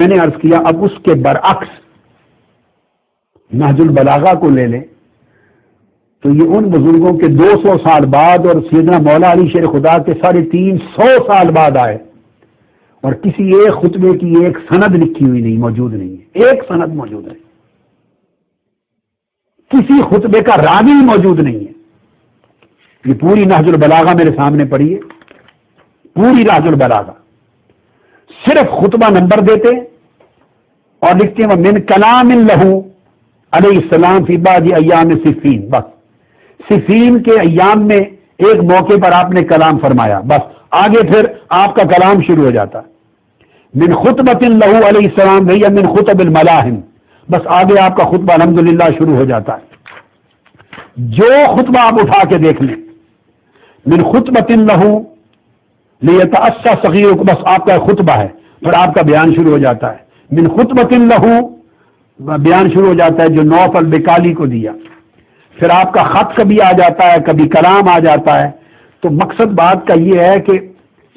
میں نے عرض کیا اب اس کے برعکس نہج البلاغہ کو لے لیں تو یہ ان بزرگوں کے 200 سال بعد اور سیدنا مولا علی شیر خدا کے 350 سال بعد آئے، اور کسی ایک خطبے کی ایک سند لکھی ہوئی نہیں، موجود نہیں ہے، ایک سند موجود نہیں، کسی خطبے کا راوی موجود نہیں ہے۔ یہ پوری نہج البلاغہ میرے سامنے پڑھی ہے، پوری نہج البلاغہ، صرف خطبہ نمبر دیتے اور لکھتے ہیں من کلام لہو علیہ السلام فی بعض ایام صفین، بس صفین کے ایام میں ایک موقع پر آپ نے کلام فرمایا، بس آگے پھر آپ کا کلام شروع ہو جاتا ہے۔ من خطبۃ لہو علیہ السلام وہی من خطب الملاحم، بس آگے آپ کا خطبہ الحمدللہ شروع ہو جاتا ہے۔ جو خطبہ آپ اٹھا کے دیکھ لیں، من خطبۃ لہو لیتأسى صغیرکم، بس آپ کا خطبہ ہے، پھر آپ کا بیان شروع ہو جاتا ہے۔ من خطبۃ لہو بیان شروع ہو جاتا ہے جو نوف البکالی کو دیا، پھر آپ کا خط کبھی آ جاتا ہے، کبھی کلام آ جاتا ہے۔ تو مقصد بات کا یہ ہے کہ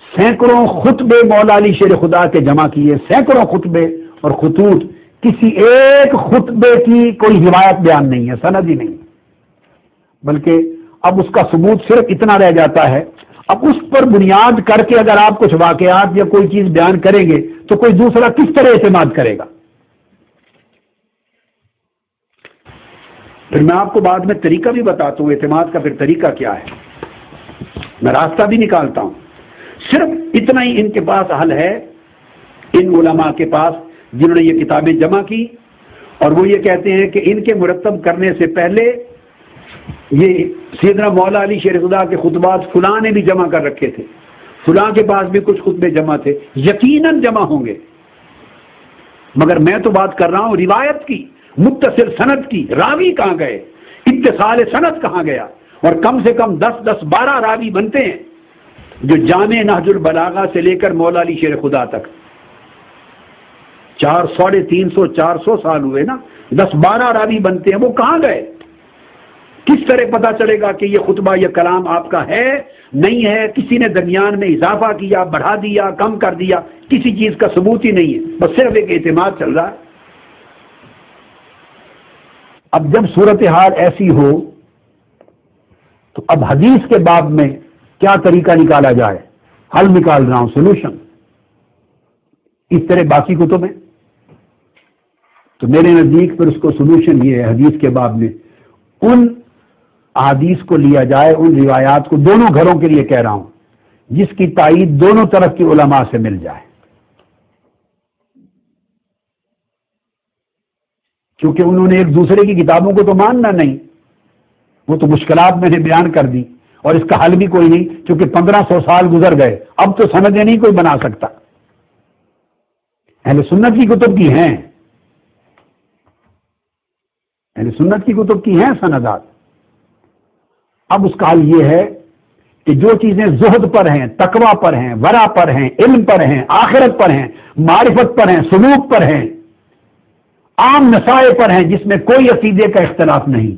سینکڑوں خطبے مولا علی شیر خدا کے جمع کیے، سینکڑوں خطبے اور خطوط، کسی ایک خطبے کی کوئی روایت بیان نہیں ہے، سند ہی نہیں، بلکہ اب اس کا ثبوت صرف اتنا رہ جاتا ہے، اب اس پر بنیاد کر کے اگر آپ کچھ واقعات یا کوئی چیز بیان کریں گے تو کوئی دوسرا کس طرح اعتماد کرے گا؟ پھر میں آپ کو بعد میں طریقہ بھی بتاتا ہوں اعتماد کا، پھر طریقہ کیا ہے، میں راستہ بھی نکالتا ہوں۔ صرف اتنا ہی ان کے پاس حل ہے، ان علماء کے پاس جنہوں نے یہ کتابیں جمع کی، اور وہ یہ کہتے ہیں کہ ان کے مرتب کرنے سے پہلے یہ سیدنا مولا علی شیر خدا کے خطبات فلاں نے بھی جمع کر رکھے تھے، فلاں کے پاس بھی کچھ خطبے جمع تھے، یقیناً جمع ہوں گے، مگر میں تو بات کر رہا ہوں روایت کی، متصل سند کی، راوی کہاں گئے، اتصال سند کہاں گیا، اور کم سے کم 10-12 راوی بنتے ہیں جو جامع نہج البلاغہ سے لے کر مولا علی شیر خدا تک 350 سال ہوئے نا، 10-12 راوی بنتے ہیں، وہ کہاں گئے؟ کس طرح پتا چلے گا کہ یہ خطبہ یہ کلام آپ کا ہے نہیں ہے؟ کسی نے درمیان میں اضافہ کیا، بڑھا دیا، کم کر دیا، کسی چیز کا ثبوت ہی نہیں ہے، بس صرف ایک اعتماد چل رہا ہے۔ اب جب صورتحال ایسی ہو تو اب حدیث کے باب میں کیا طریقہ نکالا جائے، حل نکال رہا ہوں، سولوشن، اس طرح باقی کتب ہیں تو میرے نزدیک پھر اس کو سولوشن یہ ہے حدیث کے باب میں ان احادیث کو لیا جائے، ان روایات کو، دونوں گھروں کے لیے کہہ رہا ہوں، جس کی تائید دونوں طرف کی علماء سے مل جائے، کیونکہ انہوں نے ایک دوسرے کی کتابوں کو تو ماننا نہیں، وہ تو مشکلات میں نے بیان کر دی، اور اس کا حل بھی کوئی نہیں، کیونکہ 1500 سال گزر گئے، اب تو سندیں نہیں کوئی بنا سکتا۔ اہل سنت کی کتب کی ہیں، اہل سنت کی کتب کی ہیں سندات۔ اب اس کا حل یہ ہے کہ جو چیزیں زہد پر ہیں، تقوی پر ہیں، ورع پر ہیں، علم پر ہیں، آخرت پر ہیں، معرفت پر ہیں، سلوک پر ہیں، عام نصائح پر ہیں، جس میں کوئی عقیدے کا اختلاف نہیں،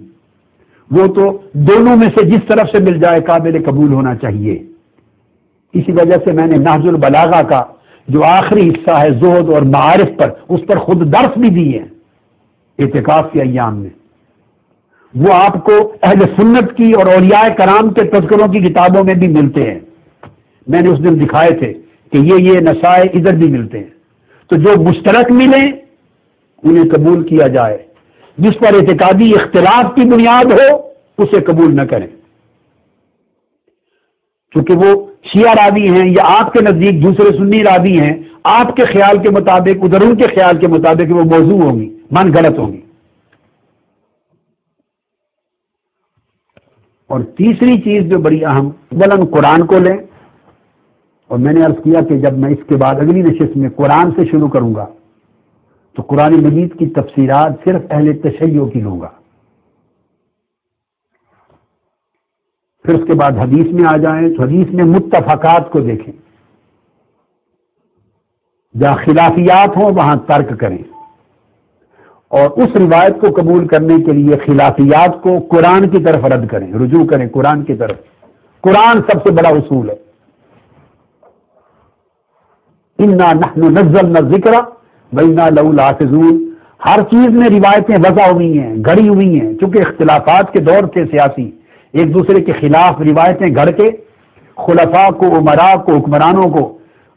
وہ تو دونوں میں سے جس طرف سے مل جائے قابل قبول ہونا چاہیے۔ اسی وجہ سے میں نے نہج البلاغہ کا جو آخری حصہ ہے زہد اور معارف پر، اس پر خود درس بھی دی ہے اعتکاف کے ایام میں، وہ آپ کو اہل سنت کی اور اولیاء کرام کے تذکروں کی کتابوں میں بھی ملتے ہیں، میں نے اس دن دکھائے تھے کہ یہ نصائح ادھر بھی ملتے ہیں، تو جو مشترک ملیں انہیں قبول کیا جائے، جس پر اعتقادی اختلاف کی بنیاد ہو اسے قبول نہ کریں، کیونکہ وہ شیعہ راوی ہیں یا آپ کے نزدیک دوسرے سنی راوی ہیں، آپ کے خیال کے مطابق ادھر ان کے خیال کے مطابق وہ موضوع ہوں گی، من گھڑت ہوں گی۔ اور تیسری چیز جو بڑی اہم، اولاً قرآن کو لیں، اور میں نے عرض کیا کہ جب میں اس کے بعد اگلی نشست میں قرآن سے شروع کروں گا تو قرآن مجید کی تفسیرات صرف اہل تشیع کی لوں گا، پھر اس کے بعد حدیث میں آ جائیں تو حدیث میں متفقات کو دیکھیں، جہاں خلافیات ہوں وہاں ترک کریں، اور اس روایت کو قبول کرنے کے لیے خلافیات کو قرآن کی طرف رد کریں، رجوع کریں قرآن کی طرف۔ قرآن سب سے بڑا اصول ہے، اِنَّا نَحْنُ نَزَّلْنَا الذِّكْرَ وَإِنَّا لَهُ لَحَافِظُونَ، ہر چیز میں روایتیں وضع ہوئی ہیں، گھڑی ہوئی ہیں، چونکہ اختلافات کے دور تھے سیاسی، ایک دوسرے کے خلاف روایتیں گھڑ کے خلفاء کو، امراء کو، حکمرانوں کو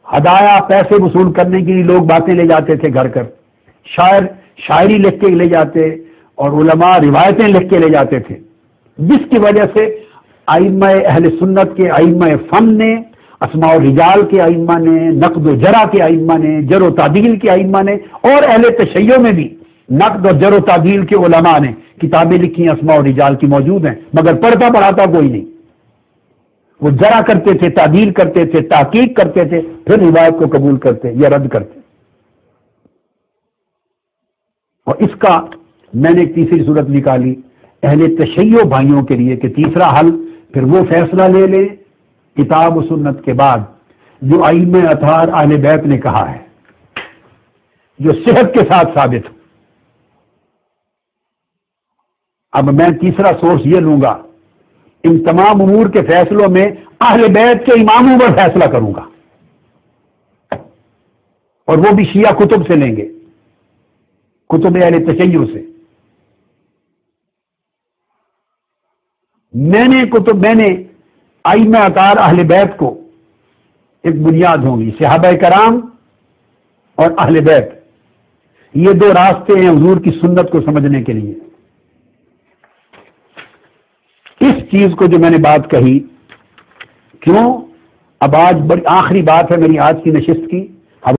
ہدایا پیسے وصول کرنے کے لیے لوگ باتیں لے جاتے تھے گھڑ کر، شاعر شاعری لکھ کے لے جاتے اور علماء روایتیں لکھ کے لے جاتے تھے، جس کی وجہ سے ائمہ اہل سنت کے ائمہ فن نے، اسماء الرجال کے ائمہ نے، نقد و جرح کے ائمہ نے، جر و تعدیل کے ائمہ نے، اور اہل تشیع میں بھی نقد و جر و تعدیل کے علماء نے کتابیں لکھی ہیں، اسماء الرجال کی موجود ہیں، مگر پڑھتا پڑھاتا کوئی نہیں۔ وہ جرح کرتے تھے، تعدیل کرتے تھے، تحقیق کرتے تھے، پھر روایت کو قبول کرتے یا رد کرتے۔ اور اس کا میں نے ایک تیسری صورت نکالی اہل تشیع بھائیوں کے لیے کہ تیسرا حل پھر وہ فیصلہ لے لیں کتاب و سنت کے بعد جو ائمہ اطہار اہل بیت نے کہا ہے، جو صحت کے ساتھ ثابت ہو۔ اب میں تیسرا سورس یہ لوں گا، ان تمام امور کے فیصلوں میں اہل بیت کے اماموں پر فیصلہ کروں گا، اور وہ بھی شیعہ کتب سے لیں گے، کتب اہل تشیع سے۔ میں نے ائمہ اطہار اہل بیت کو ایک بنیاد ہوگی، صحابہ کرام اور اہل بیت، یہ دو راستے ہیں حضور کی سنت کو سمجھنے کے لیے۔ اس چیز کو جو میں نے بات کہی، کیوں اب آج بڑی آخری بات ہے میری آج کی نشست کی،